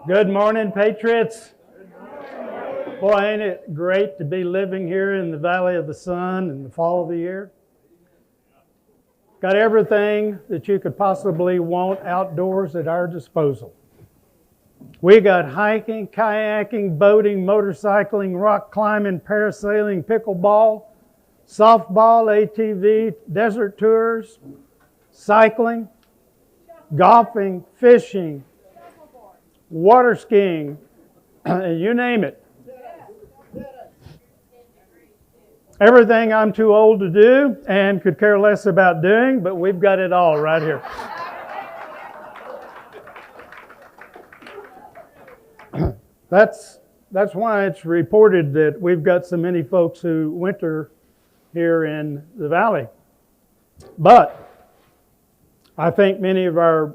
Good morning, Patriots. Boy, ain't it great to be living here in the Valley of the Sun in the fall of the year? Got everything that you could possibly want outdoors at our disposal. We got hiking, kayaking, boating, motorcycling, rock climbing, parasailing, pickleball, softball, ATV, desert tours, cycling, golfing, fishing, water skiing, you name it. Everything I'm too old to do and could care less about doing, but we've got it all right here. That's why it's reported that we've got so many folks who winter here in the valley. But I think many of our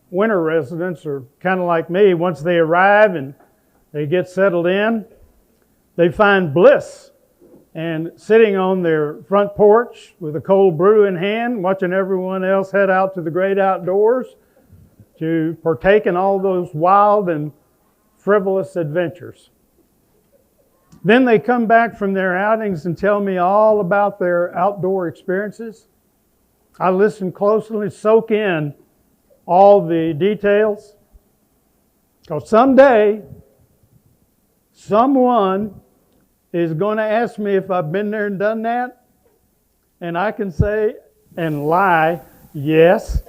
winter residents are kind of like me. Once they arrive and they get settled in, they find bliss and sitting on their front porch with a cold brew in hand, watching everyone else head out to the great outdoors to partake in all those wild and frivolous adventures. Then they come back from their outings and tell me all about their outdoor experiences. I listen closely, soak in all the details. Because someday, someone is going to ask me if I've been there and done that. And I can say and lie, yes.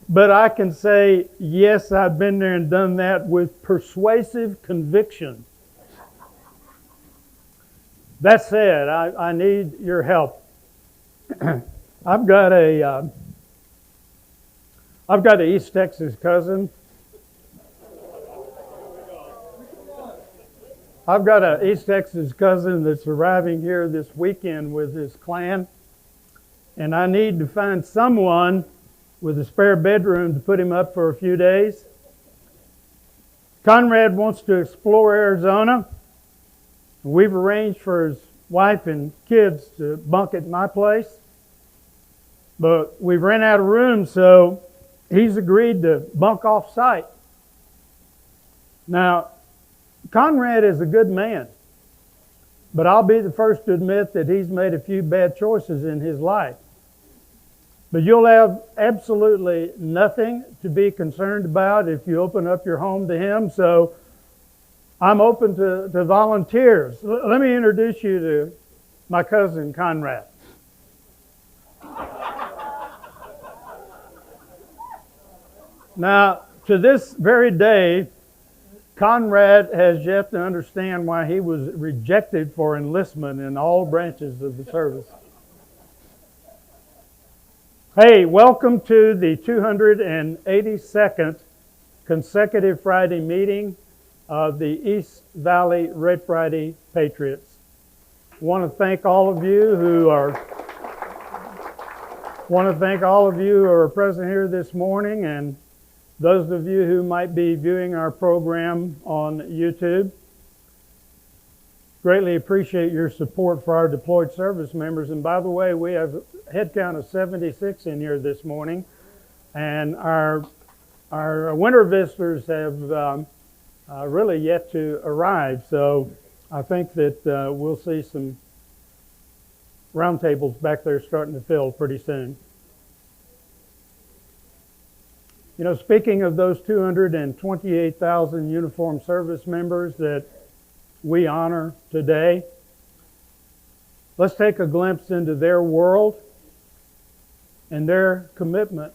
But I can say, yes, I've been there and done that with persuasive conviction. That said, I need your help. I've got an East Texas cousin. I've got an East Texas cousin that's arriving here this weekend with his clan, and I need to find someone with a spare bedroom to put him up for a few days. Conrad wants to explore Arizona. We've arranged for his wife and kids to bunk at my place, but we've ran out of room, so he's agreed to bunk off site. Now, Conrad is a good man, but I'll be the first to admit that he's made a few bad choices in his life. But you'll have absolutely nothing to be concerned about if you open up your home to him, so I'm open to volunteers. Let me introduce you to my cousin, Conrad. Now, to this very day, Conrad has yet to understand why he was rejected for enlistment in all branches of the service. Hey, welcome to the 282nd consecutive Friday meeting of the East Valley Red Friday Patriots. I want to thank all of you who are present here this morning, and those of you who might be viewing our program on YouTube. Greatly appreciate your support for our deployed service members. And by the way, we have a head count of 76 in here this morning. And our winter visitors have really yet to arrive. So I think that we'll see some round tables back there starting to fill pretty soon. You know, speaking of those 228,000 uniformed service members that we honor today, let's take a glimpse into their world and their commitment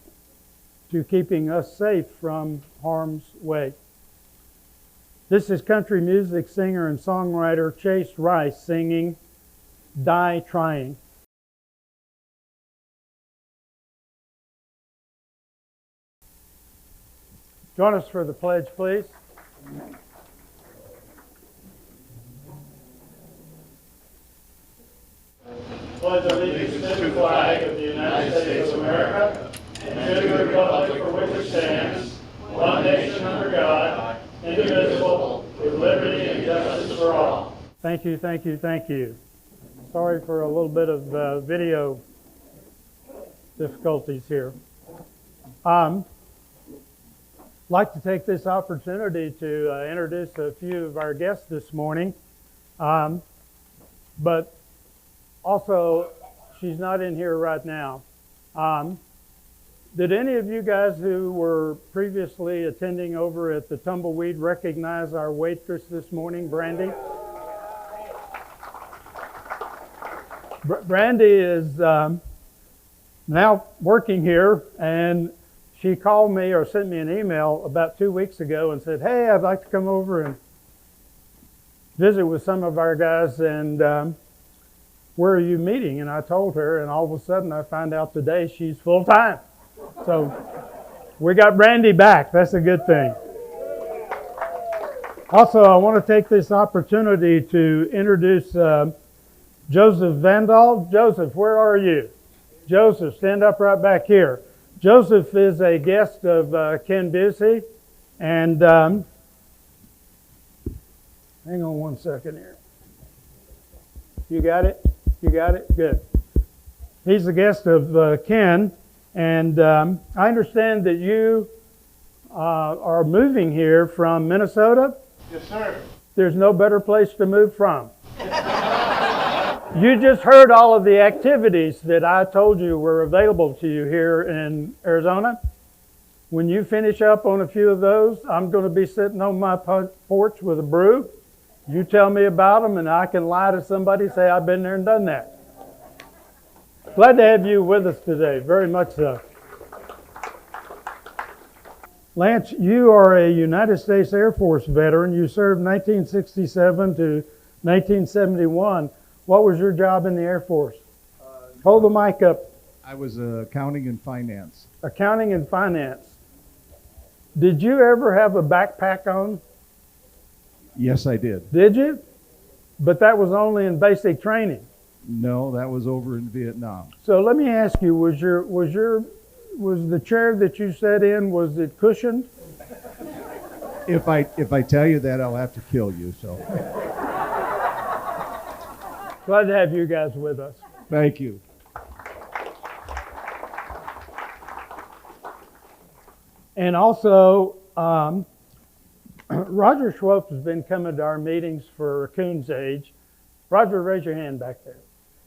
to keeping us safe from harm's way. This is country music singer and songwriter Chase Rice singing "Die Trying." Join us for the pledge, please. Pledge allegiance to the flag of the United States of America and to the republic for which it stands, one nation under God, indivisible, with liberty and justice for all. Thank you, thank you, thank you. Sorry for a little bit of video difficulties here. like to take this opportunity to introduce a few of our guests this morning. But also, she's not in here right now. Did any of you guys who were previously attending over at the Tumbleweed recognize our waitress this morning, Brandy? Brandy is now working here, and she called me or sent me an email about 2 weeks ago and said, "Hey, I'd like to come over and visit with some of our guys, and where are you meeting?" And I told her, and all of a sudden I find out today she's full-time. So we got Brandy back. That's a good thing. Also, I want to take this opportunity to introduce Joseph Vandal. Joseph, where are you? Joseph, stand up right back here. Joseph is a guest of Ken Busey, and hang on one second here. You got it? You got it? Good. He's a guest of Ken, and I understand that you are moving here from Minnesota? Yes, sir. There's no better place to move from. You just heard all of the activities that I told you were available to you here in Arizona. When you finish up on a few of those, I'm going to be sitting on my porch with a brew. You tell me about them, and I can lie to somebody and say I've been there and done that. Glad to have you with us today, very much so. Lance, you are a United States Air Force veteran. You served 1967 to 1971. What was your job in the Air Force? Hold the mic up. I was accounting and finance. Accounting and finance. Did you ever have a backpack on? Yes, I did. Did you? But that was only in basic training. No, that was over in Vietnam. So let me ask you, was the chair that you sat in, was it cushioned? If I tell you that, I'll have to kill you. So Glad to have you guys with us. thank you. And also, Roger Schwab has been coming to our meetings for Coon's age. Roger, raise your hand back there.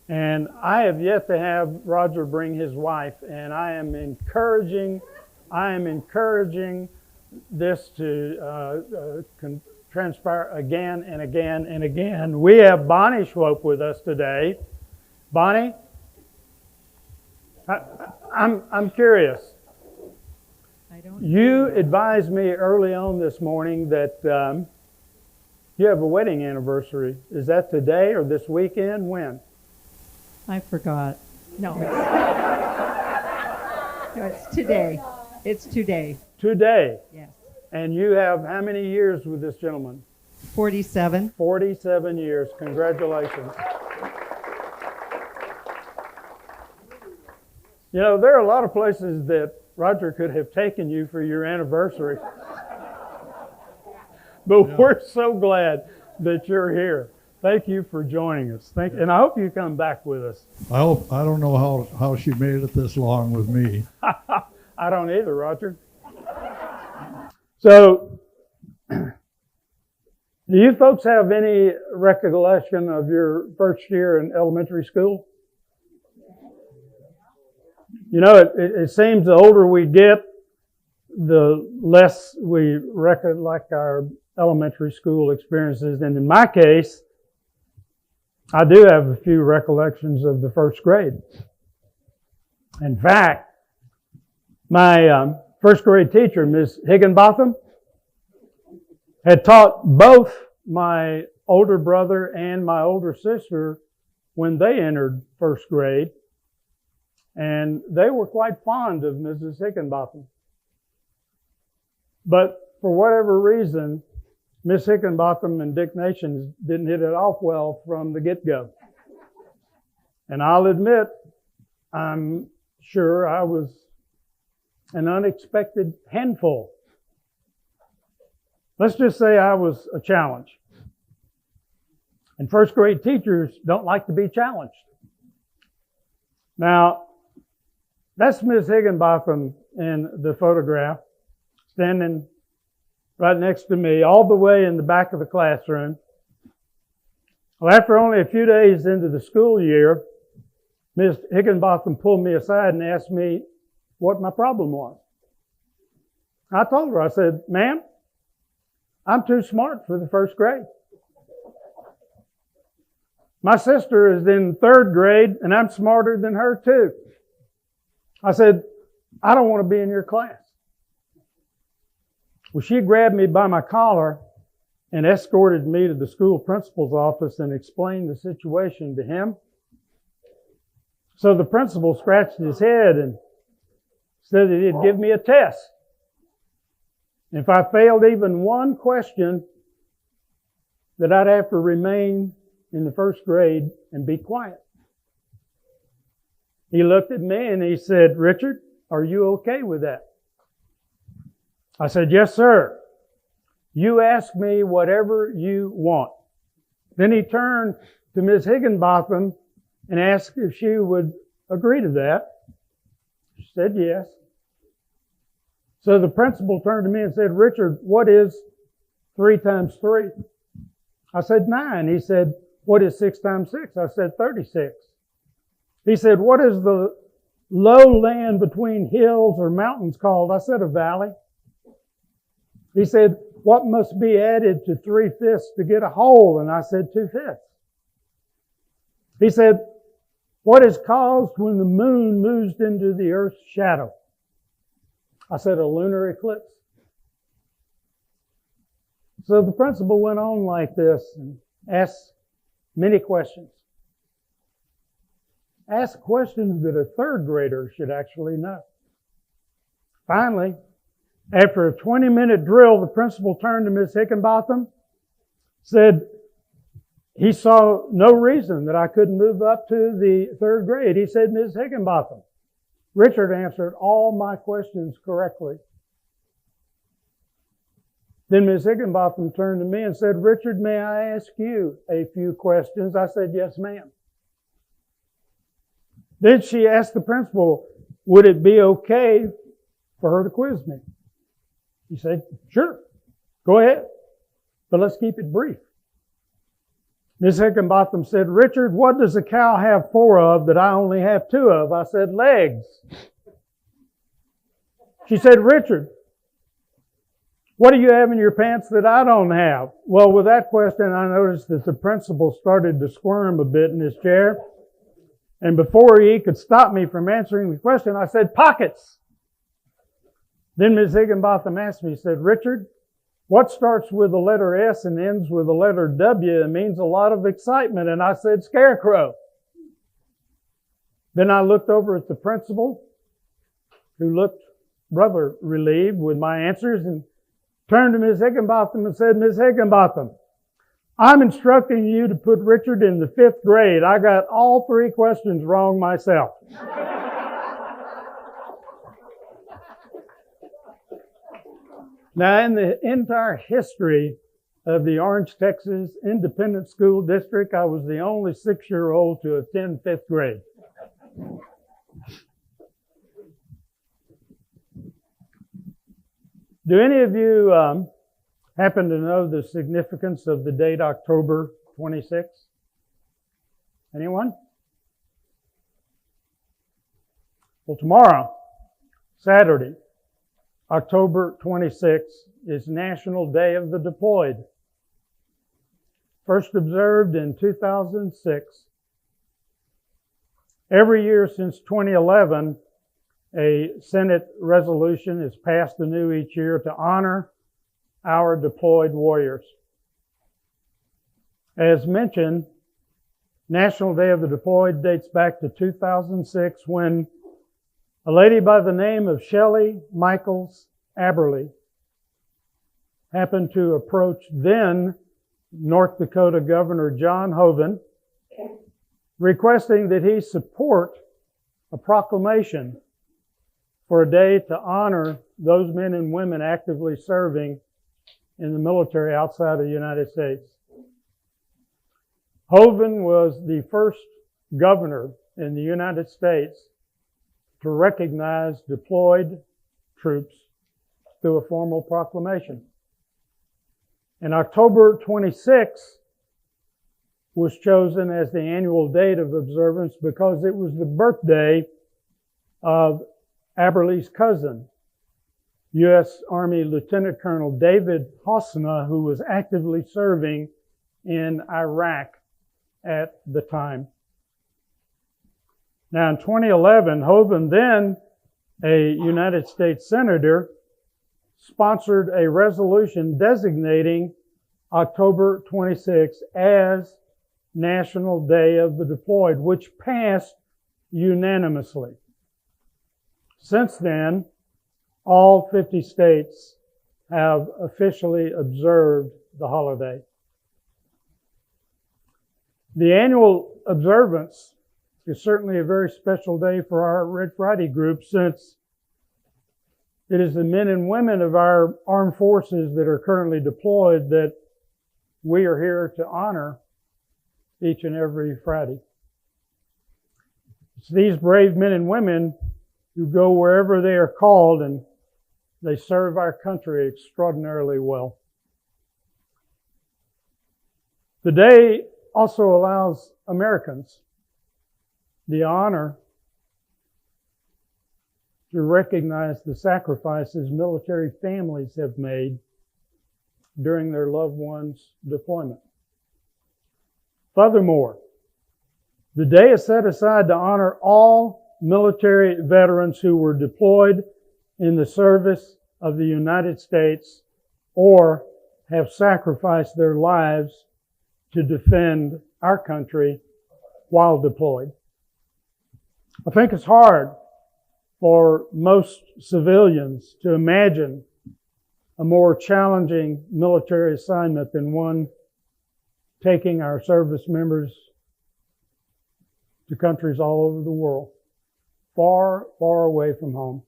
And I have yet to have Roger bring his wife, and I am encouraging this to transpire again and again and again. We have Bonnie Schwab with us today. Bonnie, I'm curious. You advised me early on this morning that you have a wedding anniversary. Is that today or this weekend? When? I forgot. No, it's today. It's today. Today. Yes. And you have how many years with this gentleman? 47. 47 years. Congratulations. You know, there are a lot of places that Roger could have taken you for your anniversary. But we're so glad that you're here. Thank you for joining us. And I hope you come back with us. I don't know how she made it this long with me. I don't either, Roger. So, do you folks have any recollection of your first year in elementary school? You know, it seems the older we get, the less we recollect our elementary school experiences. And in my case, I do have a few recollections of the first grade. In fact, my first grade teacher, Ms. Higginbotham, had taught both my older brother and my older sister when they entered first grade. And they were quite fond of Mrs. Higginbotham. But for whatever reason, Miss Higginbotham and Dick Nations didn't hit it off well from the get-go. And I'll admit, I'm sure I was an unexpected handful. Let's just say I was a challenge. And first grade teachers don't like to be challenged. Now, that's Miss Higginbotham in the photograph, standing right next to me, all the way in the back of the classroom. Well, after only a few days into the school year, Ms. Higginbotham pulled me aside and asked me what my problem was. I told her, I said, "Ma'am, I'm too smart for the first grade. My sister is in third grade and I'm smarter than her too." I said, "I don't want to be in your class." Well, she grabbed me by my collar and escorted me to the school principal's office and explained the situation to him. So the principal scratched his head and said that he'd give me a test. If I failed even one question, that I'd have to remain in the first grade and be quiet. He looked at me and he said, "Richard, are you okay with that?" I said, "Yes, sir. You ask me whatever you want." Then he turned to Ms. Higginbotham and asked if she would agree to that. She said yes. So the principal turned to me and said, "Richard, what is 3 times 3? I said, 9. He said, "What is 6 times 6? I said, 36. He said, "What is the low land between hills or mountains called?" I said, "A valley." He said, "What must be added to 3/5 to get a whole?" And I said, 2/5. He said, "What is caused when the moon moves into the earth's shadow?" I said, "A lunar eclipse." So the principal went on like this and asked many questions. Asked questions that a third grader should actually know. Finally, after a 20-minute drill, the principal turned to Ms. Higginbotham, said he saw no reason that I couldn't move up to the third grade. He said, "Ms. Higginbotham, Richard answered all my questions correctly." Then Ms. Higginbotham turned to me and said, "Richard, may I ask you a few questions?" I said, "Yes, ma'am." Then she asked the principal, would it be okay for her to quiz me? He said, "Sure, go ahead, but let's keep it brief." Ms. Higginbotham said, "Richard, what does a cow have 4 of that I only have 2 of?" I said, "Legs." She said, "Richard, what do you have in your pants that I don't have?" Well, with that question, I noticed that the principal started to squirm a bit in his chair. And before he could stop me from answering the question, I said, "Pockets." Then Ms. Higginbotham asked me, said, "Richard, what starts with the letter S and ends with the letter W and means a lot of excitement?" And I said, "Scarecrow." Then I looked over at the principal, who looked rather relieved with my answers, and turned to Ms. Higginbotham and said, "Ms. Higginbotham, I'm instructing you to put Richard in the 5th grade. I got all 3 questions wrong myself." Now, in the entire history of the Orange, Texas Independent School District, I was the only 6-year-old to attend 5th grade. Do any of you happen to know the significance of the date October 26th? Anyone? Well, tomorrow, Saturday, October 26th, is National Day of the Deployed. First observed in 2006. Every year since 2011, a Senate resolution is passed anew each year to honor our deployed warriors. As mentioned, National Day of the Deployed dates back to 2006 when a lady by the name of Shelley Michaels Aberly happened to approach then North Dakota Governor John Hoeven, requesting that he support a proclamation for a day to honor those men and women actively serving in the military outside of the United States. Hoeven was the first governor in the United States to recognize deployed troops through a formal proclamation. And October 26th was chosen as the annual date of observance because it was the birthday of Aberle's cousin, U.S. Army Lieutenant Colonel David Hosna, who was actively serving in Iraq at the time. Now in 2011, Hovind, then a United States Senator, sponsored a resolution designating October 26 as National Day of the Deployed, which passed unanimously. Since then, all 50 states have officially observed the holiday. The annual observance is certainly a very special day for our Red Friday group, since it is the men and women of our armed forces that are currently deployed that we are here to honor each and every Friday. It's these brave men and women who go wherever they are called, and they serve our country extraordinarily well. The day also allows Americans the honor to recognize the sacrifices military families have made during their loved ones' deployment. Furthermore, the day is set aside to honor all military veterans who were deployed in the service of the United States or have sacrificed their lives to defend our country while deployed. I think it's hard for most civilians to imagine a more challenging military assignment than one taking our service members to countries all over the world, far, far away from home.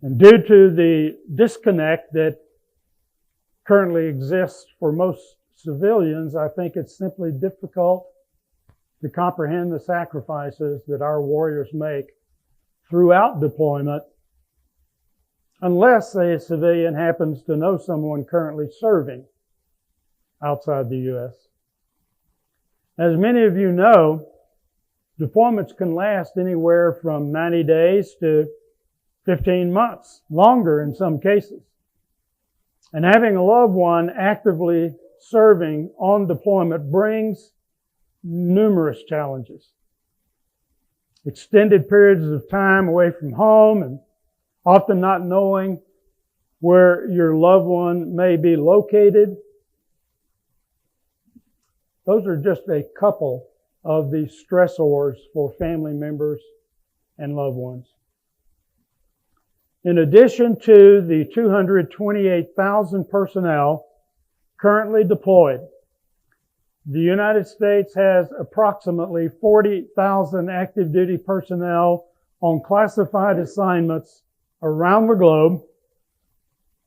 And due to the disconnect that currently exists for most civilians, I think it's simply difficult to comprehend the sacrifices that our warriors make throughout deployment, unless a civilian happens to know someone currently serving outside the U.S. As many of you know, deployments can last anywhere from 90 days to 15 months, longer in some cases. And having a loved one actively serving on deployment brings numerous challenges. Extended periods of time away from home, and often not knowing where your loved one may be located. Those are just a couple of the stressors for family members and loved ones. In addition to the 228,000 personnel currently deployed, the United States has approximately 40,000 active duty personnel on classified assignments around the globe,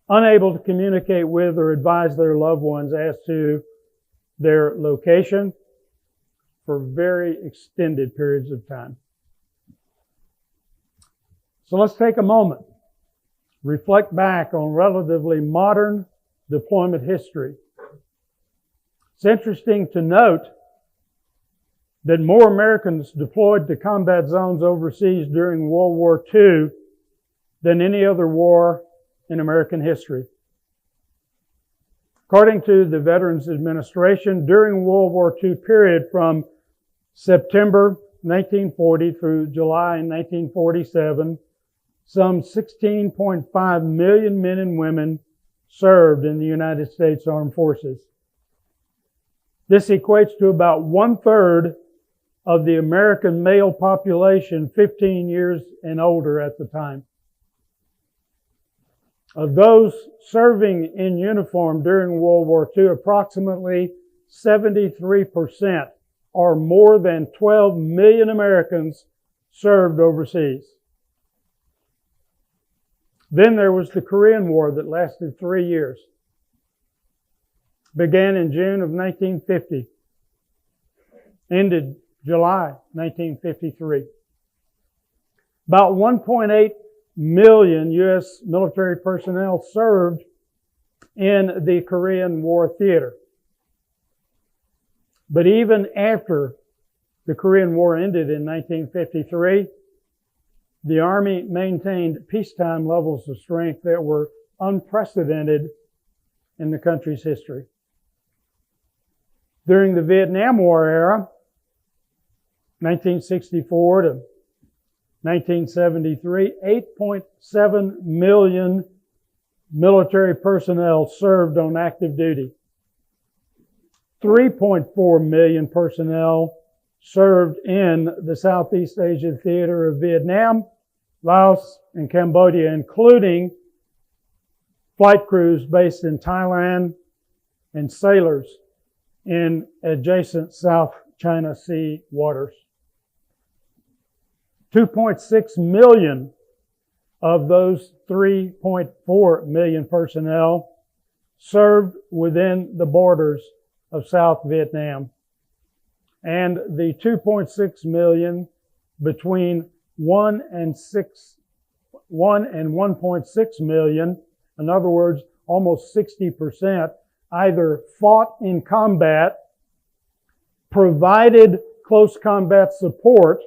unable to communicate with or advise their loved ones as to their location for very extended periods of time. So let's take a moment, reflect back on relatively modern deployment history. It's interesting to note that more Americans deployed to combat zones overseas during World War II than any other war in American history. According to the Veterans Administration, during World War II period from September 1940 through July 1947, some 16.5 million men and women served in the United States Armed Forces. This equates to about 1/3 of the American male population 15 years and older at the time. Of those serving in uniform during World War II, approximately 73%, or more than 12 million Americans, served overseas. Then there was the Korean War that lasted 3 years. Began in June of 1950, ended July 1953. About 1.8 million U.S. military personnel served in the Korean War theater. But even after the Korean War ended in 1953, the Army maintained peacetime levels of strength that were unprecedented in the country's history. During the Vietnam War era, 1964 to 1973, 8.7 million military personnel served on active duty. 3.4 million personnel served in the Southeast Asian theater of Vietnam, Laos, and Cambodia, including flight crews based in Thailand and sailors in adjacent South China Sea waters. 2.6 million of those 3.4 million personnel served within the borders of South Vietnam. And the 2.6 million between 1 and 1.6 million, in other words, almost 60%, either fought in combat, provided close combat support,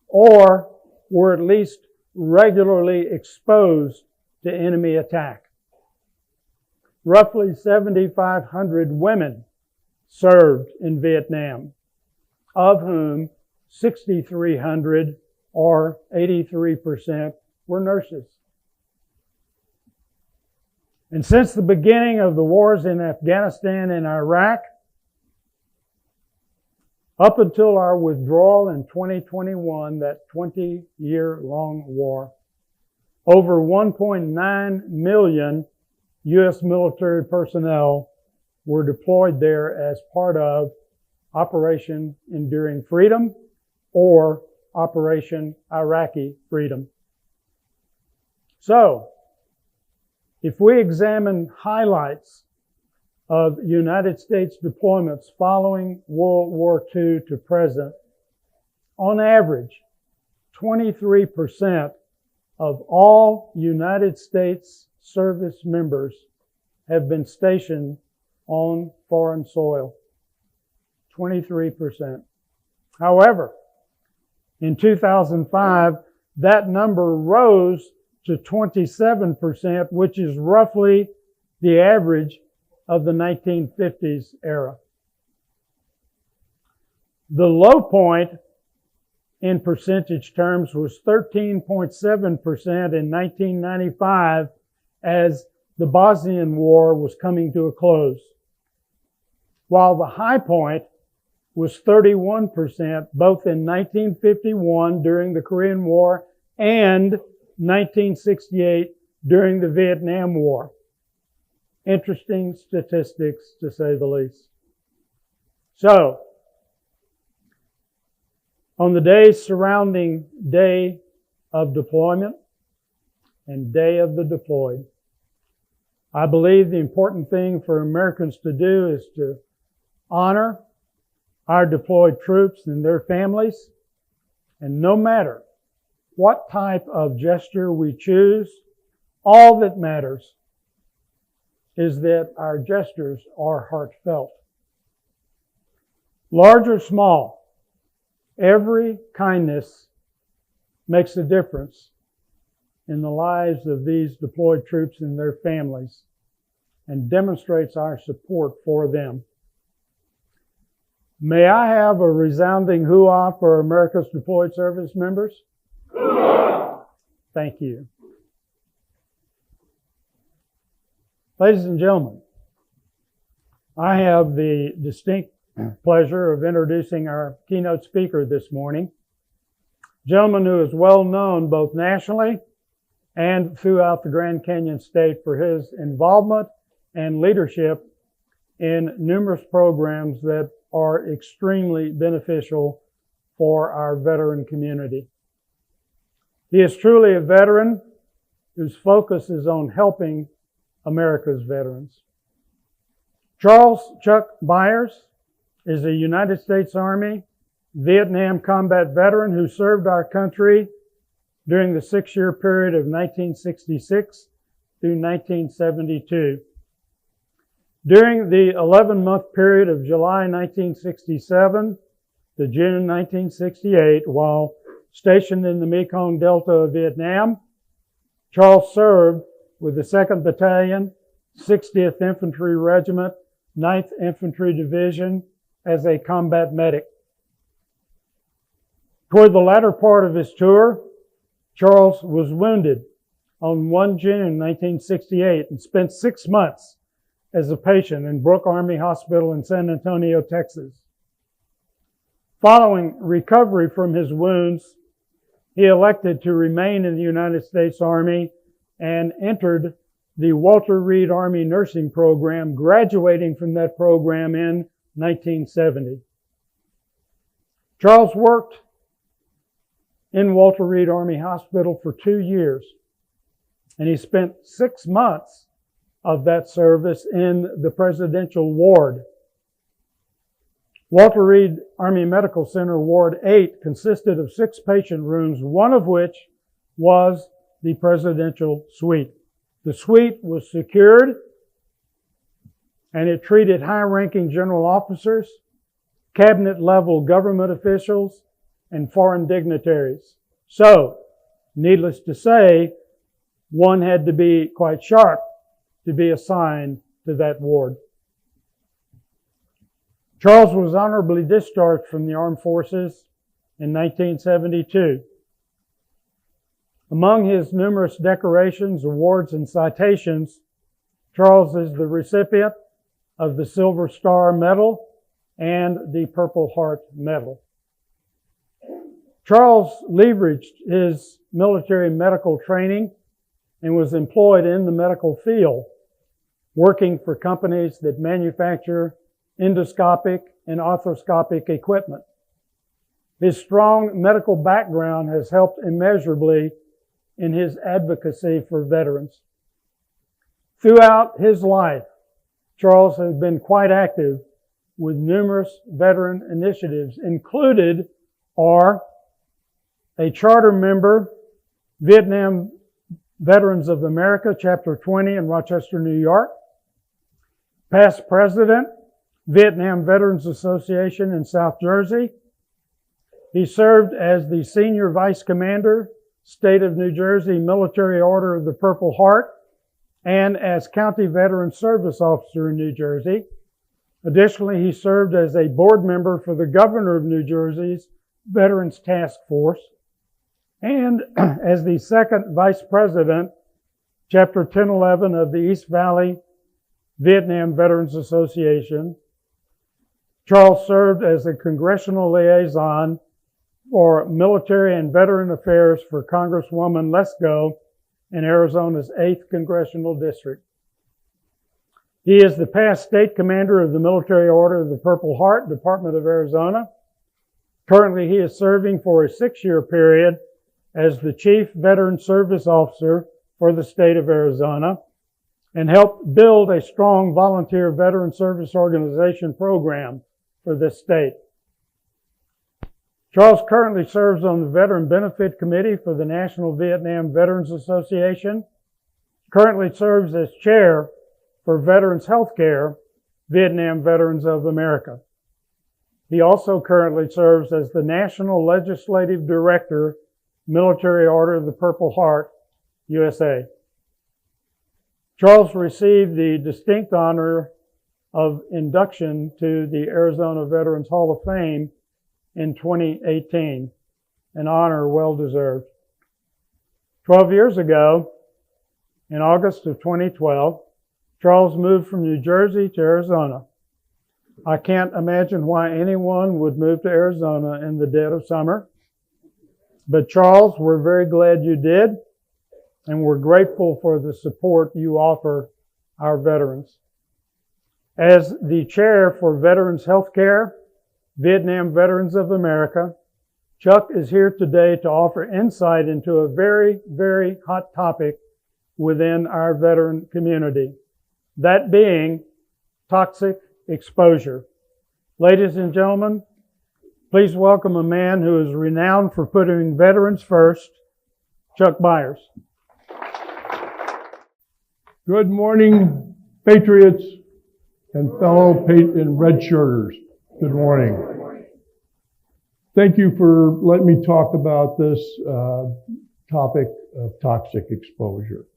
or were at least regularly exposed to enemy attack. Roughly 7,500 women served in Vietnam, of whom 6,300 or 83% were nurses. And since the beginning of the wars in Afghanistan and Iraq, up until our withdrawal in 2021, that 20-year-long war, over 1.9 million U.S. military personnel were deployed there as part of Operation Enduring Freedom or Operation Iraqi Freedom. So, if we examine highlights of United States deployments following World War II to present, on average, 23% of all United States service members have been stationed on foreign soil. 23%. However, in 2005, that number rose to 27%, which is roughly the average of the 1950s era. The low point in percentage terms was 13.7% in 1995 as the Bosnian War was coming to a close, while the high point was 31% both in 1951 during the Korean War and 1968 during the Vietnam War. Interesting statistics, to say the least. So, on the days surrounding Day of Deployment and Day of the Deployed, I believe the important thing for Americans to do is to honor our deployed troops and their families, and no matter what type of gesture we choose, all that matters is that our gestures are heartfelt. Large or small, every kindness makes a difference in the lives of these deployed troops and their families and demonstrates our support for them. May I have a resounding hoo-ah for America's deployed service members? Hoo-ah! Thank you. Ladies and gentlemen, I have the distinct pleasure of introducing our keynote speaker this morning, a gentleman who is well known both nationally and throughout the Grand Canyon State for his involvement and leadership in numerous programs that are extremely beneficial for our veteran community. He is truly a veteran whose focus is on helping America's veterans. Charles Chuck Byers is a United States Army Vietnam combat veteran who served our country during the 6-year period of 1966 through 1972. During the 11-month period of July 1967 to June 1968, while stationed in the Mekong Delta of Vietnam, Charles served with the 2nd Battalion, 60th Infantry Regiment, 9th Infantry Division as a combat medic. Toward the latter part of his tour, Charles was wounded on 1 June 1968 and spent 6 months as a patient in Brooke Army Hospital in San Antonio, Texas. Following recovery from his wounds, he elected to remain in the United States Army and entered the Walter Reed Army Nursing Program, graduating from that program in 1970. Charles worked in Walter Reed Army Hospital for 2 years, and he spent 6 months of that service in the presidential ward. Walter Reed Army Medical Center Ward 8 consisted of 6 patient rooms, one of which was the presidential suite. The suite was secured, and it treated high-ranking general officers, cabinet-level government officials, and foreign dignitaries. So, needless to say, one had to be quite sharp to be assigned to that ward. Charles was honorably discharged from the Armed Forces in 1972. Among his numerous decorations, awards, and citations, Charles is the recipient of the Silver Star Medal and the Purple Heart Medal. Charles leveraged his military medical training and was employed in the medical field, working for companies that manufacture endoscopic and arthroscopic equipment. His strong medical background has helped immeasurably in his advocacy for veterans. Throughout his life, Charles has been quite active with numerous veteran initiatives. Included are a charter member, Vietnam Veterans of America, Chapter 20 in Rochester, New York, past president, Vietnam Veterans Association in South Jersey. He served as the senior vice commander, State of New Jersey Military Order of the Purple Heart, and as county veteran service officer in New Jersey. Additionally, he served as a board member for the governor of New Jersey's Veterans Task Force, and as the second vice president, Chapter 1011 of the East Valley Vietnam Veterans Association. Charles served as a congressional liaison for Military and Veteran Affairs for Congresswoman Lesko in Arizona's 8th Congressional District. He is the past state commander of the Military Order of the Purple Heart, Department of Arizona. Currently, he is serving for a 6-year period as the Chief Veteran Service Officer for the state of Arizona and helped build a strong volunteer veteran service organization program for this state. Charles currently serves on the Veteran Benefit Committee for the National Vietnam Veterans Association, currently serves as chair for Veterans Healthcare, Vietnam Veterans of America. He also currently serves as the National Legislative Director, Military Order of the Purple Heart, USA. Charles received the distinct honor of induction to the Arizona Veterans Hall of Fame in 2018, an honor well deserved. 12 years ago, in August of 2012, Charles moved from New Jersey to Arizona. I can't imagine why anyone would move to Arizona in the dead of summer. But Charles, we're very glad you did, and we're grateful for the support you offer our veterans. As the chair for Veterans Healthcare, Vietnam Veterans of America, Chuck is here today to offer insight into a very, very hot topic within our veteran community, that being toxic exposure. Ladies and gentlemen, please welcome a man who is renowned for putting veterans first, Chuck Byers. Good morning, Patriots. and fellow and red shirters, good morning. Thank you for letting me talk about this topic of toxic exposure.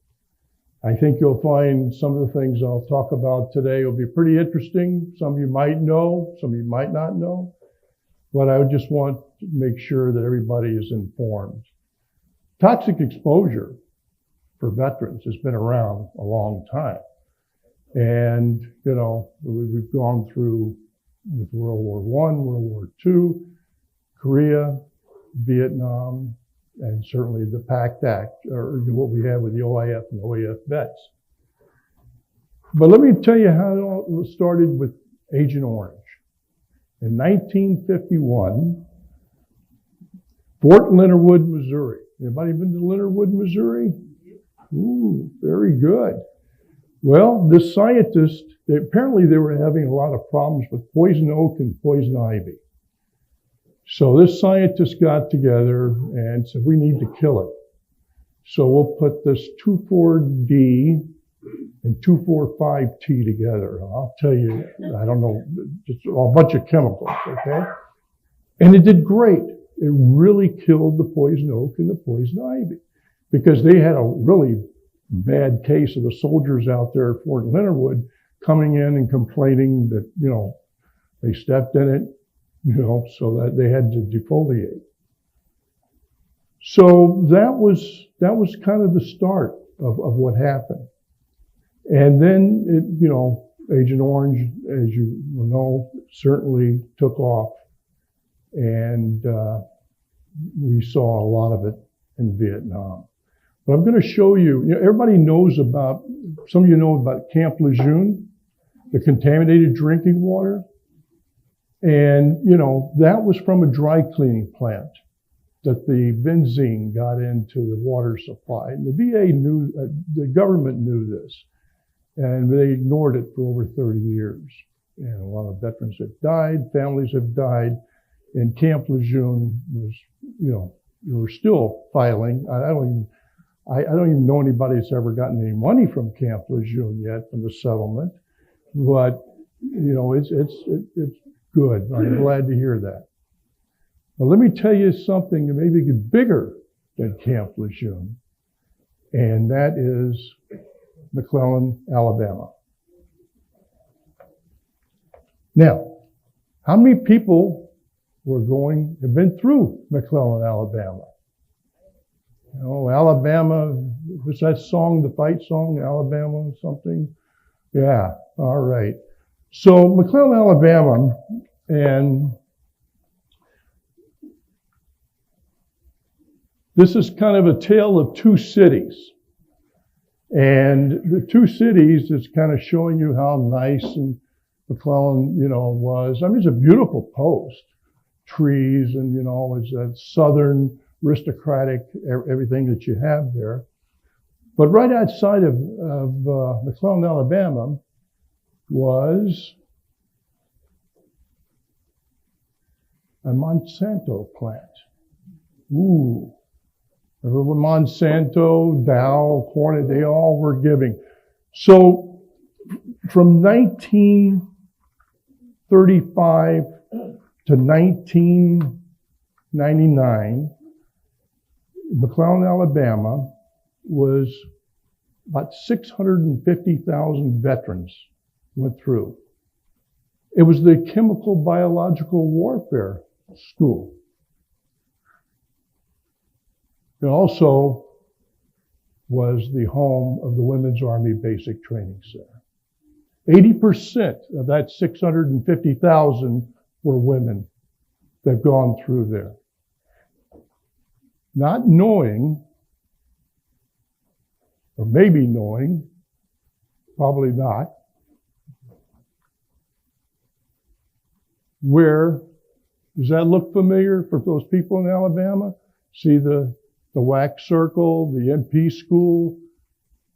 I think you'll find some of the things I'll talk about today will be pretty interesting. Some of you might know, some of you might not know, but I would just want to make sure that everybody is informed. Toxic exposure for veterans has been around a long time. And, you know, we've gone through with World War I, World War II, Korea, Vietnam, and certainly the PACT Act, or what we have with the OIF and OEF vets. But let me tell you how it all started with Agent Orange. In 1951, Fort Leonard Wood, Missouri. Anybody been to Leonard Wood, Missouri? Ooh, very good. Well, this scientist, apparently they were having a lot of problems with poison oak and poison ivy. So this scientist got together and said, we need to kill it. So we'll put this 2,4-D and 2,4,5-T together. I'll tell you, I don't know, just a bunch of chemicals, okay? And it did great. It really killed the poison oak and the poison ivy because they had a really bad case of the soldiers out there at Fort Leonard Wood coming in and complaining that, you know, they stepped in it, you know, so that they had to defoliate. So that was kind of the start of what happened. And then, you know, Agent Orange, as you know, certainly took off. And we saw a lot of it in Vietnam. But I'm going to show you, everybody knows about, some of you know about Camp Lejeune, the contaminated drinking water. And, you know, that was from a dry cleaning plant that the benzene got into the water supply. And the VA knew, the government knew this, and they ignored it for over 30 years. And a lot of veterans have died, families have died, and Camp Lejeune was, you know, they were still filing. I don't even know anybody that's ever gotten any money from Camp Lejeune yet from the settlement, but, you know, it's good. I'm glad to hear that. But let me tell you something that maybe get bigger than Camp Lejeune, and that is McClellan, Alabama. Now, how many people have been through McClellan, Alabama? You know, Alabama, what's that song, the fight song, Alabama something? Yeah, all right. So McClellan, Alabama, and this is kind of a tale of two cities. And the two cities is kind of showing you how nice and McClellan, you know, was. I mean, it's a beautiful post. Trees and, you know, it's that southern aristocratic everything that you have there. But right outside of McClellan, Alabama was a Monsanto plant. Ooh. Remember when Monsanto, Dow, Corning, they all were giving. So from 1935 to 1999, McClellan, Alabama was about 650,000 veterans went through. It was the chemical biological warfare school. It also was the home of the Women's Army Basic Training Center. 80% of that 650,000 were women that have gone through there. Not knowing, or maybe knowing, probably not, where, does that look familiar for those people in Alabama? See the wax circle, the MP school,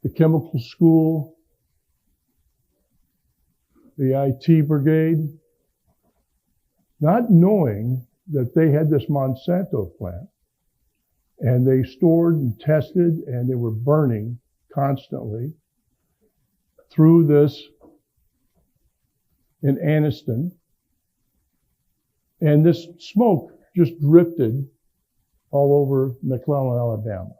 the chemical school, the IT brigade? Not knowing that they had this Monsanto plant, and they stored and tested, and they were burning constantly through this in Anniston. And this smoke just drifted all over McClellan, Alabama.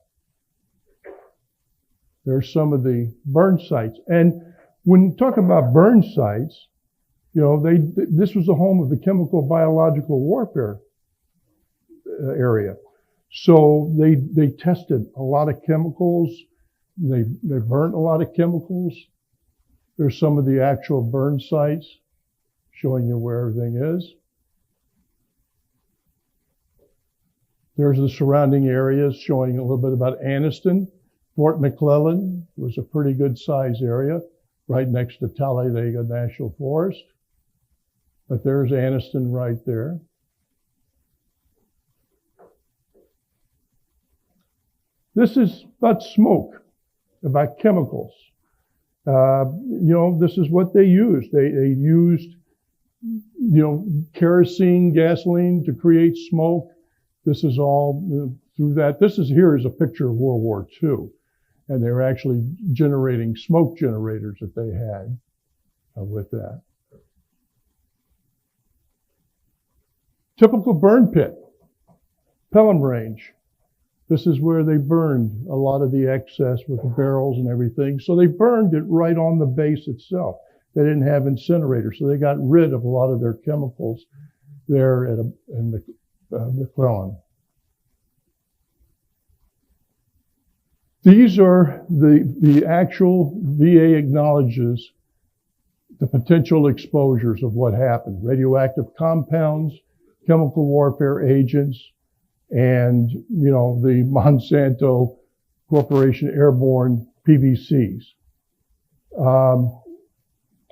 There's some of the burn sites. And when you talk about burn sites, you know, this was the home of the chemical biological warfare area. So they tested a lot of chemicals. They burnt a lot of chemicals. There's some of the actual burn sites showing you where everything is. There's the surrounding areas showing a little bit about Anniston. Fort McClellan was a pretty good size area right next to Talladega National Forest. But there's Anniston right there. This is about smoke, about chemicals. You know, this is what they used. They used, you know, kerosene, gasoline to create smoke. This is all through that. Here is a picture of World War II. And they were actually generating smoke generators that they had with that. Typical burn pit, Pelham Range. This is where they burned a lot of the excess with the barrels and everything. So they burned it right on the base itself. They didn't have incinerators, so they got rid of a lot of their chemicals there in McClellan. These are the actual VA acknowledges the potential exposures of what happened. Radioactive compounds, chemical warfare agents, and, you know, the Monsanto Corporation airborne PVCs.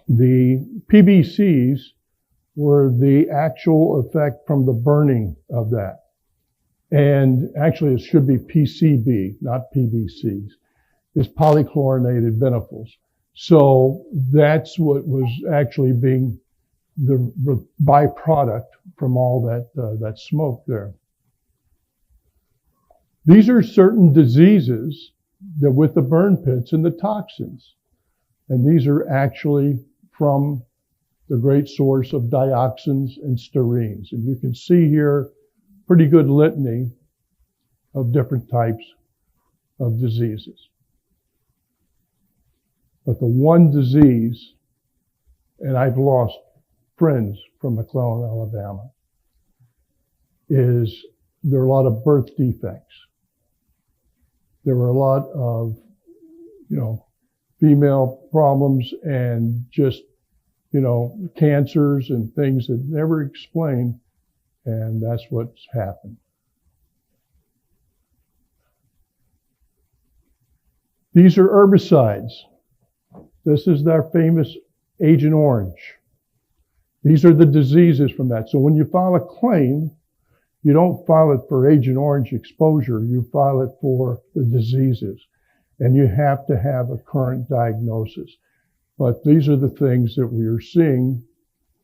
The PVCs were the actual effect from the burning of that. And actually, it should be PCB, not PVCs. It's polychlorinated benefials. So that's what was actually being the byproduct from all that smoke there. These are certain diseases that with the burn pits and the toxins. And these are actually from the great source of dioxins and sterines. And you can see here pretty good litany of different types of diseases. But the one disease, and I've lost friends from McClellan, Alabama, is there are a lot of birth defects. There were a lot of, you know, female problems and just, you know, cancers and things that never explained. And that's what's happened. These are herbicides. This is their famous Agent Orange. These are the diseases from that. So when you file a claim, you don't file it for Agent Orange exposure, you file it for the diseases. And you have to have a current diagnosis. But these are the things that we are seeing.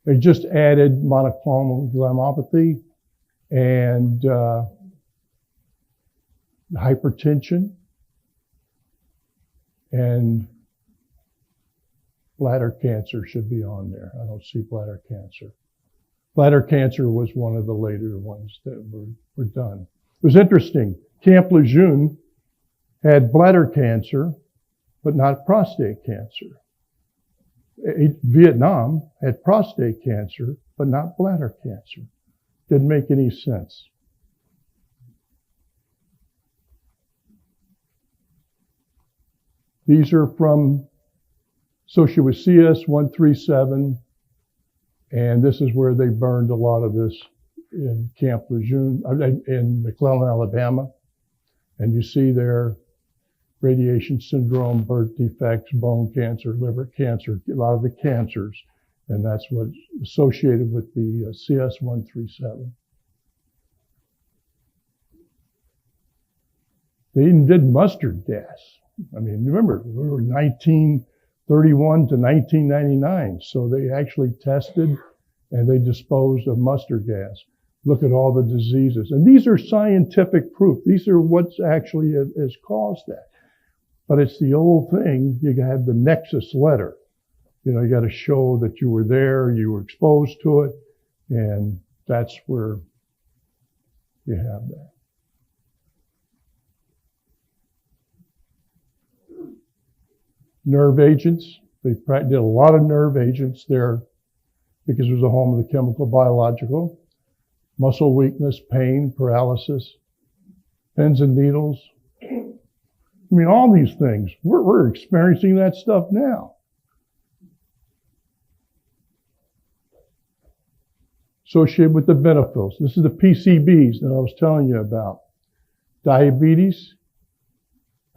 They just added monoclonal gammopathy and hypertension and bladder cancer should be on there. I don't see bladder cancer. Bladder cancer was one of the later ones that were done. It was interesting. Camp Lejeune had bladder cancer, but not prostate cancer. Vietnam had prostate cancer, but not bladder cancer. Didn't make any sense. These are from associated with CS-137, and this is where they burned a lot of this in Camp Lejeune, in McClellan, Alabama. And you see there radiation syndrome, birth defects, bone cancer, liver cancer, a lot of the cancers. And that's what's associated with the CS-137. They even did mustard gas. I mean, remember, we were 1931 to 1999. So they actually tested and they disposed of mustard gas. Look at all the diseases. And these are scientific proof. These are what's actually has caused that. But it's the old thing, you have the nexus letter. You got to show that you were there, you were exposed to it, and that's where you have that. Nerve agents. They did a lot of nerve agents there because it was the home of the chemical biological. Muscle weakness, pain, paralysis, pins and needles. I mean, all these things. We're experiencing that stuff now. Associated with the benephils. This is the PCBs that I was telling you about. Diabetes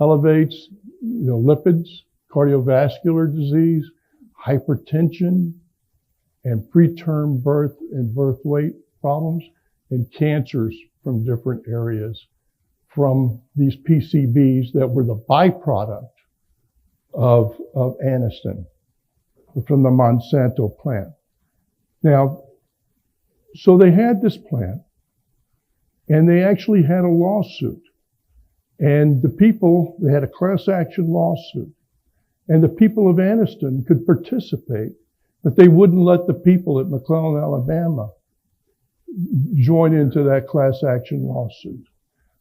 elevates, lipids, cardiovascular disease, hypertension, and preterm birth and birth weight problems, and cancers from different areas from these PCBs that were the byproduct of aniston from the Monsanto plant. Now, so they had this plant, and they actually had a lawsuit. And the people, they had a class action lawsuit. And the people of Aniston could participate, but they wouldn't let the people at McClellan, Alabama join into that class action lawsuit.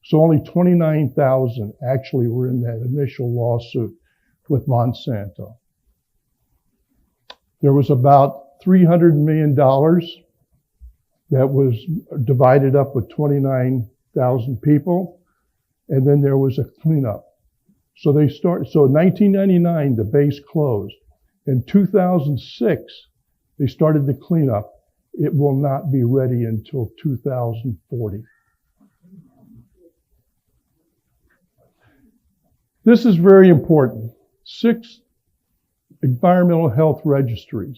So only 29,000 actually were in that initial lawsuit with Monsanto. There was about $300 million that was divided up with 29,000 people, and then there was a cleanup. So in 1999, the base closed. In 2006, they started the cleanup. It will not be ready until 2040. This is very important. 6 environmental health registries.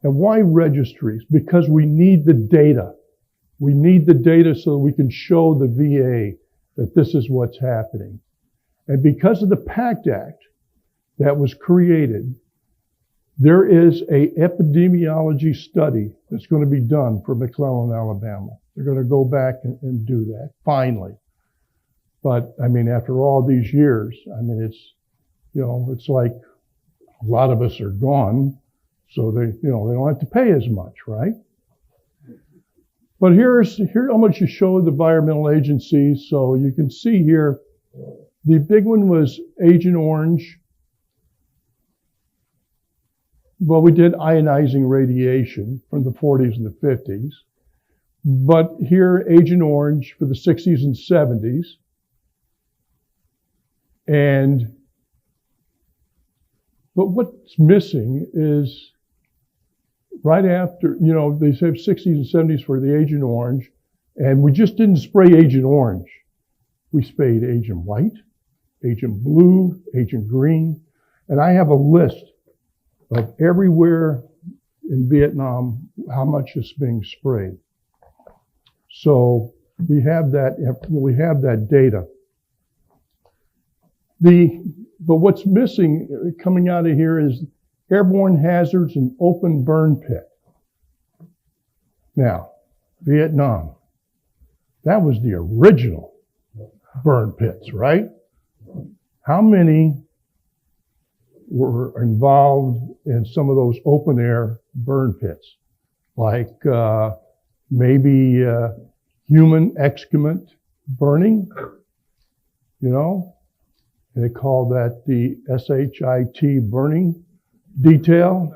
And why registries? Because we need the data. We need the data so that we can show the VA that this is what's happening. And because of the PACT Act that was created, there is a epidemiology study that's going to be done for McClellan, Alabama. They're going to go back and do that, finally. But, I mean, after all these years, I mean, it's like a lot of us are gone, so they don't have to pay as much, right? But here I'm going to show the environmental agencies. So you can see here, the big one was Agent Orange. Well, we did ionizing radiation from the 40s and the 50s. But here, Agent Orange for the 60s and 70s. But what's missing is right after, they said 60s and 70s for the Agent Orange, and we just didn't spray Agent Orange. We sprayed Agent White, Agent Blue, Agent Green, and I have a list of everywhere in Vietnam how much is being sprayed. So we have that data. But what's missing coming out of here is airborne hazards and open burn pit. Now, Vietnam, that was the original burn pits, right? How many were involved in some of those open air burn pits? Like maybe human excrement burning, They call that the SHIT burning detail.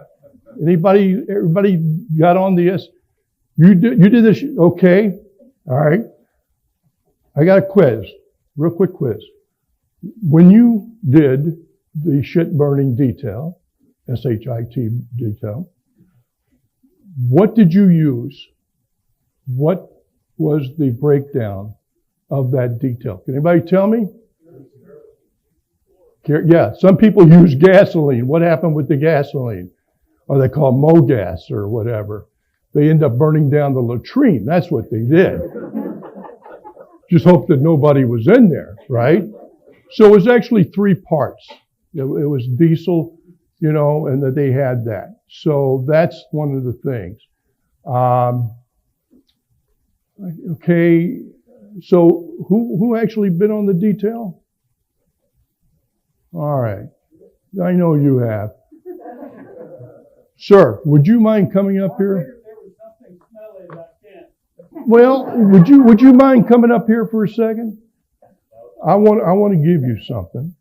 Everybody got on the S? You did this, okay, all right. I got a quiz, real quick quiz. When you did the shit burning detail, SHIT detail, what did you use? What was the breakdown of that detail? Can anybody tell me? Yeah, some people use gasoline. What happened with the gasoline? Or they call MoGas or whatever. They end up burning down the latrine. That's what they did. Just hope that nobody was in there, right? So it was actually 3 parts. It was diesel, and that they had that. So that's one of the things. Okay, so who actually been on the detail? All right. I know you have. Sir, would you mind coming up here? There was something smelly about Ken. Well, would you mind coming up here for a second? I want to give you something.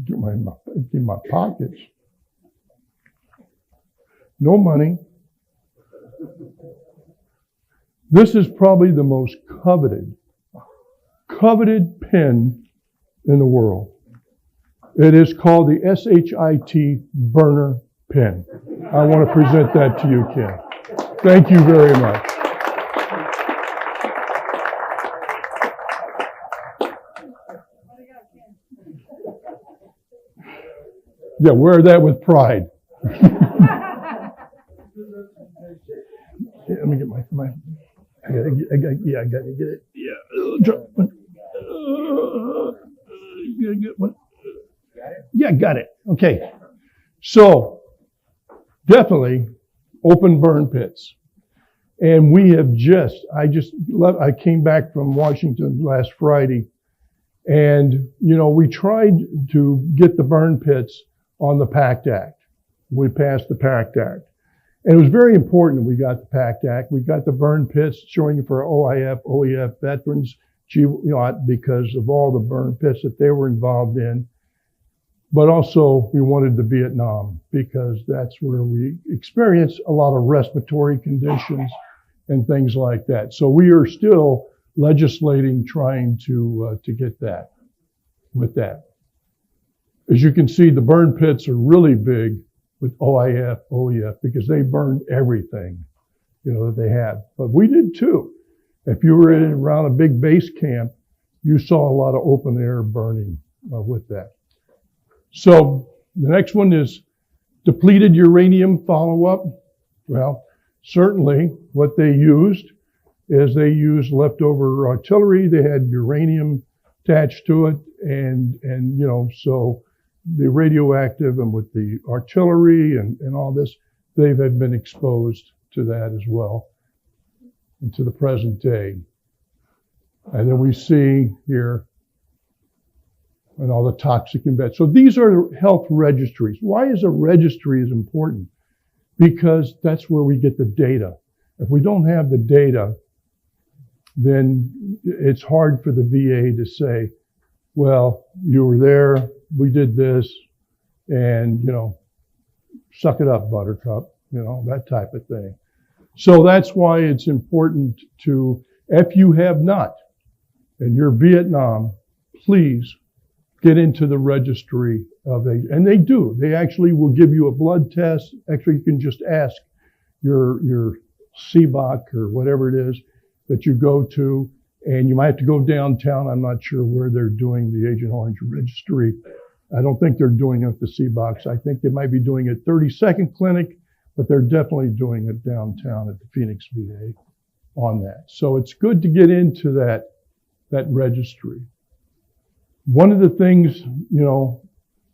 Get in my pockets. No money. This is probably the most coveted pen in the world. It is called the SHIT burner pen. I want to present that to you, Ken. Thank you very much. Yeah, wear that with pride. Let me get my I gotta get it. Get one. Yeah, got it. Okay. So, definitely open burn pits. And we have I came back from Washington last Friday, and, we tried to get the burn pits on the PACT Act. We passed the PACT Act. And it was very important that we got the PACT Act. We got the burn pits showing for OIF, OEF veterans, because of all the burn pits that they were involved in. But also we wanted the Vietnam because that's where we experienced a lot of respiratory conditions and things like that. So we are still legislating, trying to get that with that. As you can see, the burn pits are really big with OIF, OEF, because they burned everything, that they had. But we did too. If you were around a big base camp, you saw a lot of open air burning with that. So the next one is depleted uranium follow-up. Well, certainly what they used is they used leftover artillery. They had uranium attached to it, and so the radioactive and with the artillery and all this, they had been exposed to that as well, and to the present day. And then we see here, and all the toxic embeds. So these are health registries. Why is a registry is important? Because that's where we get the data. If we don't have the data, then it's hard for the VA to say, well, you were there, we did this, and, suck it up, buttercup, that type of thing. So that's why it's important to, if you have not, and you're Vietnam, please get into the registry and they do. They actually will give you a blood test. Actually, you can just ask your CBOC or whatever it is that you go to, and you might have to go downtown. I'm not sure where they're doing the Agent Orange registry. I don't think they're doing it at the CBOX. I think they might be doing it 32nd Clinic, but they're definitely doing it downtown at the Phoenix VA on that. So it's good to get into that registry. One of the things,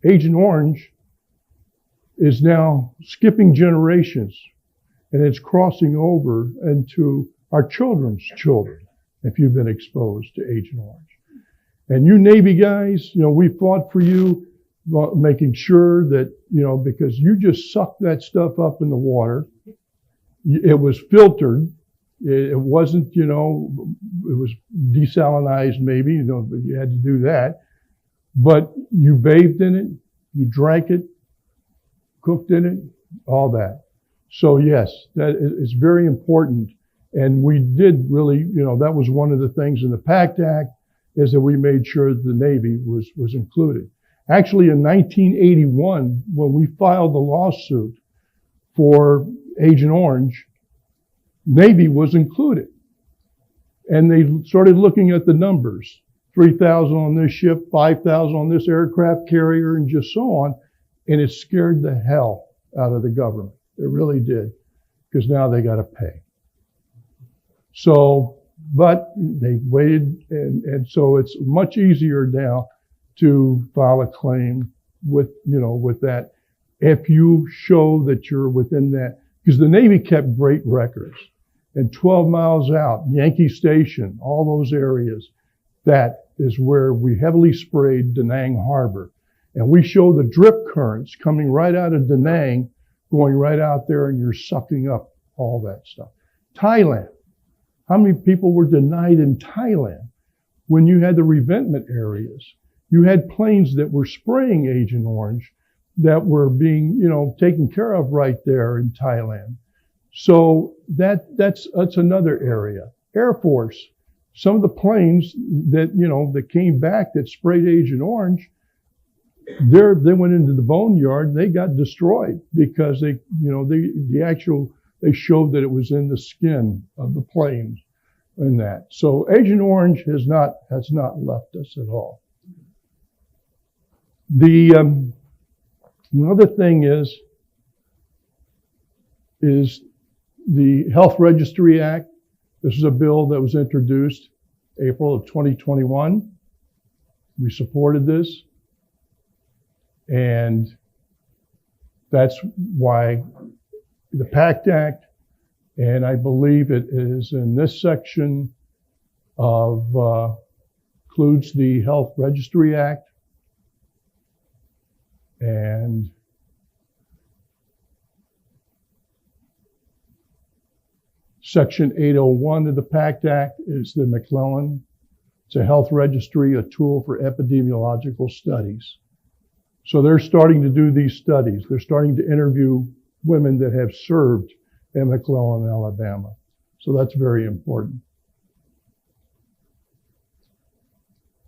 Agent Orange is now skipping generations, and it's crossing over into our children's children if you've been exposed to Agent Orange. And you Navy guys, we fought for you, making sure that, because you just sucked that stuff up in the water. It was filtered. It wasn't, it was desalinized maybe, but you had to do that. But you bathed in it, you drank it, cooked in it, all that. So yes, that is very important. And we did really, that was one of the things in the PACT Act, is that we made sure that the Navy was included. Actually, in 1981, when we filed the lawsuit for Agent Orange, Navy was included. And they started looking at the numbers, 3,000 on this ship, 5,000 on this aircraft carrier, and just so on. And it scared the hell out of the government. It really did, because now they got to pay. So, but they waited, and so it's much easier now to file a claim with that, if you show that you're within that, because the Navy kept great records. And 12 miles out, Yankee Station, all those areas, that is where we heavily sprayed Da Nang Harbor. And we show the drip currents coming right out of Da Nang, going right out there, and you're sucking up all that stuff. Thailand. How many people were denied in Thailand when you had the revetment areas? You had planes that were spraying Agent Orange that were being, taken care of right there in Thailand. So that's another area. Air Force. Some of the planes that came back that sprayed Agent Orange, they went into the boneyard and they got destroyed because they showed that it was in the skin of the planes and that. So Agent Orange has not left us at all. Another thing is the Health Registry Act. This is a bill that was introduced April of 2021. We supported this. And that's why the PACT Act, and I believe it is in this section of, includes the Health Registry Act and Section 801 of the PACT Act is the McClellan. It's a health registry, a tool for epidemiological studies. So they're starting to do these studies. They're starting to interview women that have served in McClellan, Alabama. So that's very important.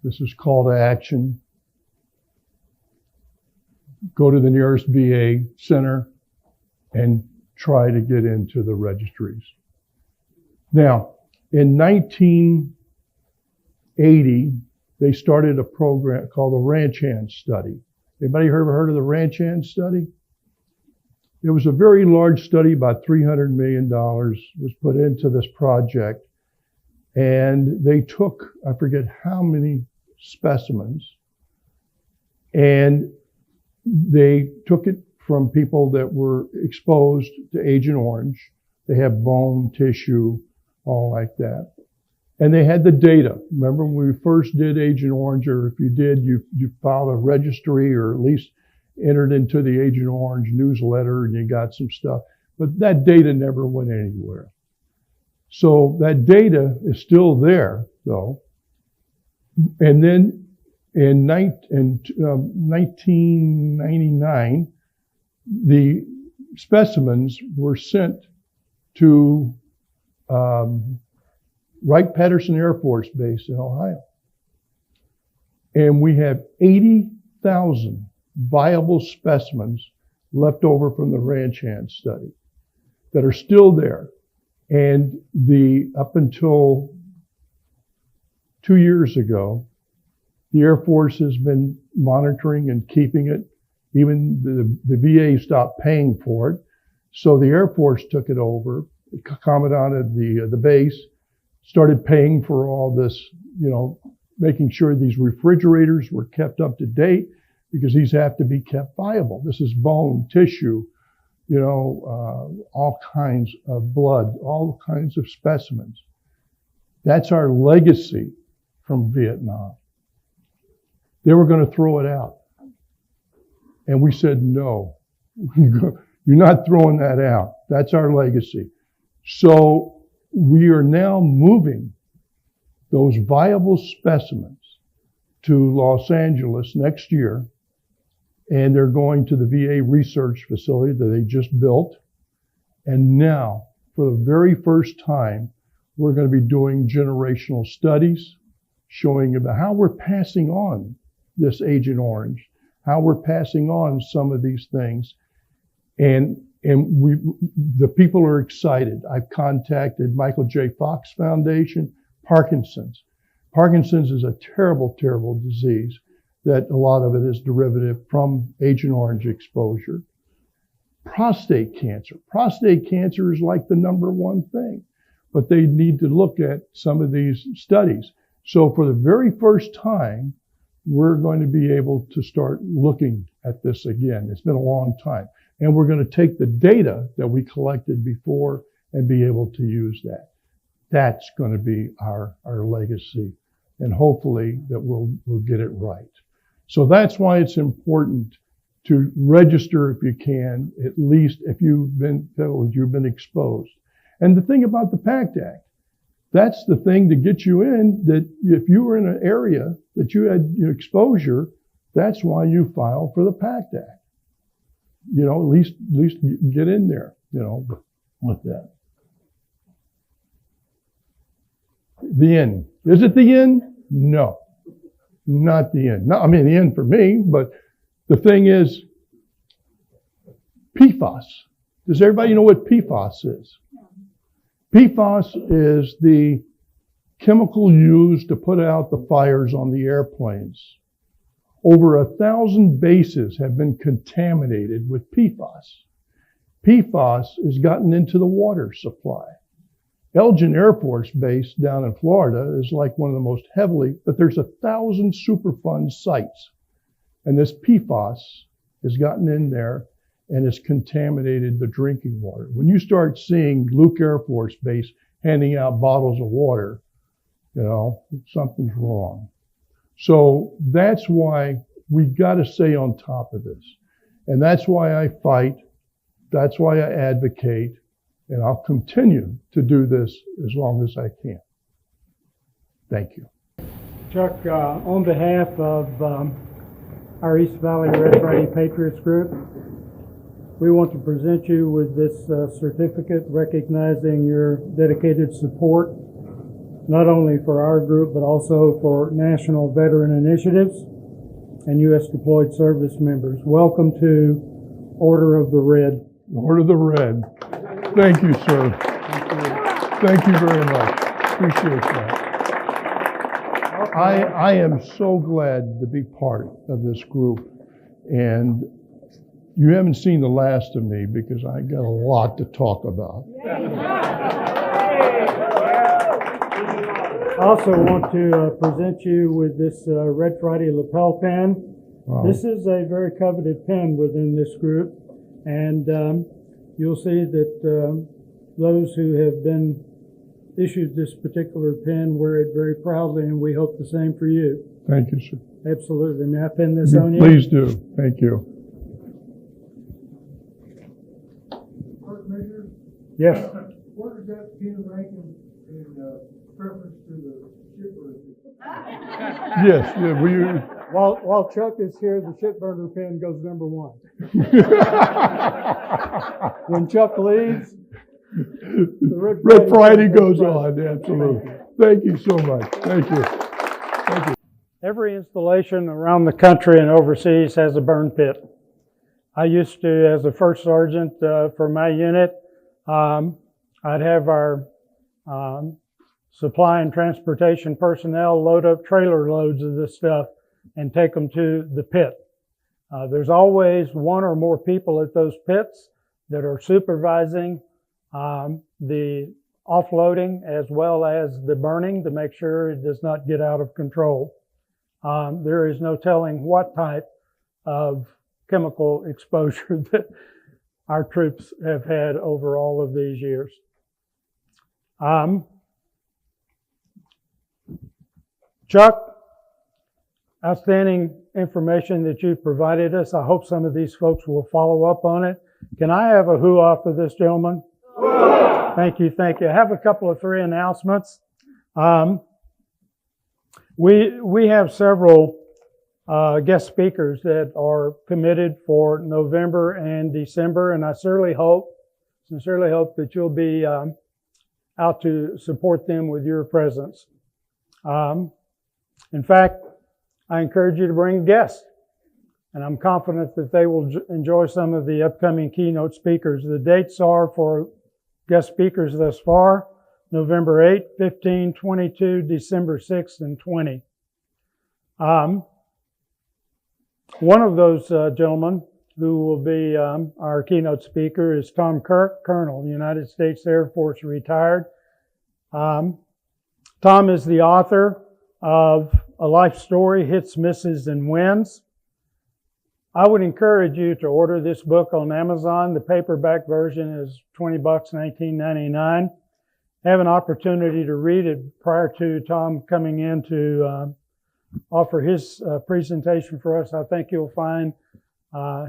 This is call to action. Go to the nearest VA center and try to get into the registries. Now, in 1980, they started a program called the Ranch Hand Study. Anybody ever heard of the Ranch Hand Study? It was a very large study, about $300 million was put into this project. And they took, I forget how many specimens, and they took it from people that were exposed to Agent Orange. They have bone, tissue, all like that. And they had the data. Remember when we first did Agent Orange, or if you did, you filed a registry or at least entered into the Agent Orange newsletter and you got some stuff. But that data never went anywhere. So that data is still there, though. And then in 1999, the specimens were sent to Wright-Patterson Air Force Base in Ohio. And we have 80,000 viable specimens left over from the Ranch Hand Study that are still there. And up until 2 years ago, the Air Force has been monitoring and keeping it. Even the VA stopped paying for it. So the Air Force took it over. The commandant of the base started paying for all this, making sure these refrigerators were kept up to date because these have to be kept viable. This is bone, tissue, all kinds of blood, all kinds of specimens. That's our legacy from Vietnam. They were going to throw it out. And we said, no, you're not throwing that out. That's our legacy. So we are now moving those viable specimens to Los Angeles next year, and they're going to the VA research facility that they just built. And now, for the very first time, we're going to be doing generational studies showing about how we're passing on this Agent Orange, how we're passing on some of these things. And the people are excited. I've contacted Michael J. Fox Foundation, Parkinson's. Parkinson's is a terrible, terrible disease that a lot of it is derivative from Agent Orange exposure. Prostate cancer. Prostate cancer is like the number one thing, but they need to look at some of these studies. So for the very first time, we're going to be able to start looking at this again. It's been a long time. And we're going to take the data that we collected before and be able to use that. That's going to be our legacy and hopefully that we'll get it right. So that's why it's important to register if you can, at least if you've been told you've been exposed. And the thing about the PACT Act, that's the thing to get you in, that if you were in an area that you had exposure, that's why you file for the PACT Act. You know, at least get in there, you know, with that. The end. Is it the end? No, not the end. No, I mean, the end for me, but the thing is, PFAS. Does everybody know what PFAS is? PFAS is the chemical used to put out the fires on the airplanes. Over 1,000 bases have been contaminated with PFAS. PFAS has gotten into the water supply. Elgin Air Force Base down in Florida is like one of the most heavily, but there's 1,000 Superfund sites. And this PFAS has gotten in there and has contaminated the drinking water. When you start seeing Luke Air Force Base handing out bottles of water, you know, something's wrong. So that's why we got to stay on top of this. And that's why I fight. That's why I advocate. And I'll continue to do this as long as I can. Thank you. Chuck, on behalf of our East Valley Red Friday Patriots Group, we want to present you with this certificate recognizing your dedicated support, not only for our group, but also for national veteran initiatives and U.S. deployed service members. Welcome to Order of the Red. Order of the Red. Thank you, sir. Thank you very much. Appreciate that. I am so glad to be part of this group, and you haven't seen the last of me because I got a lot to talk about. I also want to present you with this Red Friday lapel pin. Wow. This is a very coveted pin within this group, and you'll see that those who have been issued this particular pin wear it very proudly, and we hope the same for you. Thank you, sir. Absolutely. May I pin this on you? Please do. Thank you. Yes. What does that pin rank in preference to the shipburner? Yes. Yeah, will you? While Chuck is here, the shipburner pin goes number one. When Chuck leaves, the Red Friday goes on. Absolutely. Thank you so much. Thank you. Thank you. Every installation around the country and overseas has a burn pit. I used to, as a first sergeant for my unit, I'd have our supply and transportation personnel load up trailer loads of this stuff and take them to the pit. There's always one or more people at those pits that are supervising the offloading as well as the burning to make sure it does not get out of control. There is no telling what type of chemical exposure that our troops have had over all of these years. Chuck, outstanding information that you've provided us. I hope some of these folks will follow up on it. Can I have a hoo-ah for this gentleman? Thank you, thank you. I have a couple of three announcements. We have several guest speakers that are committed for November and December, and I sincerely hope that you'll be out to support them with your presence. In fact, I encourage you to bring guests, and I'm confident that they will enjoy some of the upcoming keynote speakers. The dates are for guest speakers thus far: November 8, 15, 22, December 6th, and 20. One of those gentlemen who will be our keynote speaker is Tom Kirk, Colonel, United States Air Force, retired. Tom is the author of A Life Story, Hits, Misses, and Wins. I would encourage you to order this book on Amazon. The paperback version is $20, $19.99. have an opportunity to read it prior to Tom coming in to offer his presentation for us, I think you'll find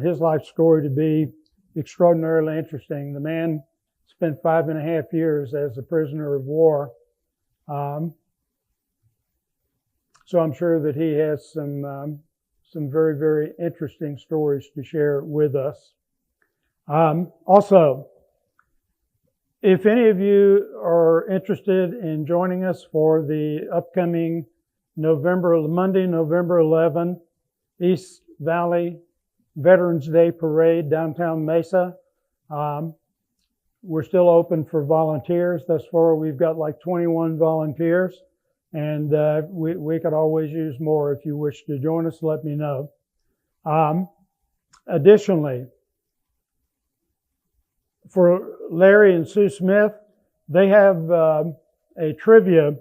his life story to be extraordinarily interesting. The man spent 5.5 years as a prisoner of war. So I'm sure that he has some very, very interesting stories to share with us. Also, if any of you are interested in joining us for the upcoming Monday, November 11, East Valley Veterans Day Parade, downtown Mesa, we're still open for volunteers. Thus far, we've got like 21 volunteers, and we could always use more. If you wish to join us, let me know. Additionally, for Larry and Sue Smith, they have a trivia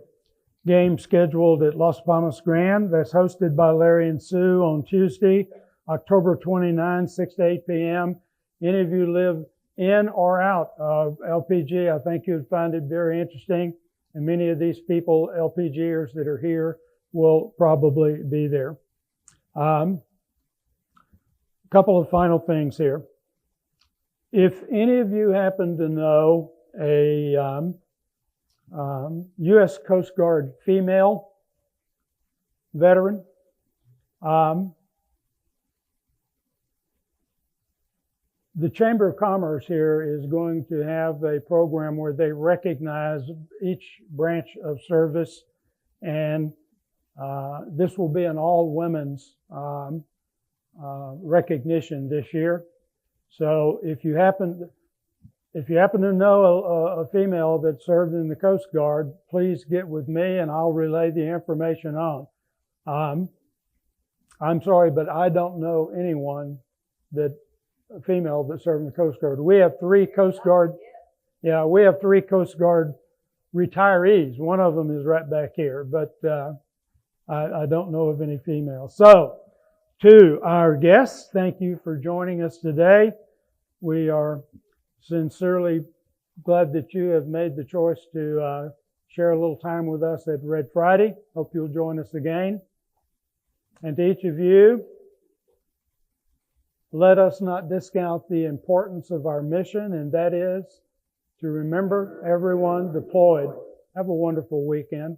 game scheduled at Las Palmas Grand that's hosted by Larry and Sue on Tuesday, October 29, 6 to 8 p.m. Any of you live in or out of LPG, I think you'd find it very interesting. And many of these people, LPGers that are here, will probably be there. A couple of final things here. If any of you happen to know a U.S. Coast Guard female veteran, the Chamber of Commerce here is going to have a program where they recognize each branch of service, and this will be an all-women's recognition this year. So if you happen to know a female that served in the Coast Guard, please get with me and I'll relay the information on. I'm sorry, but I don't know anyone a female that served in the Coast Guard. We have 3 Coast Guard, we have 3 Coast Guard retirees. One of them is right back here, but I don't know of any females. So, to our guests, thank you for joining us today. We are sincerely glad that you have made the choice to share a little time with us at R.E.D Friday. Hope you'll join us again. And to each of you, let us not discount the importance of our mission, and that is to remember everyone deployed. Have a wonderful weekend.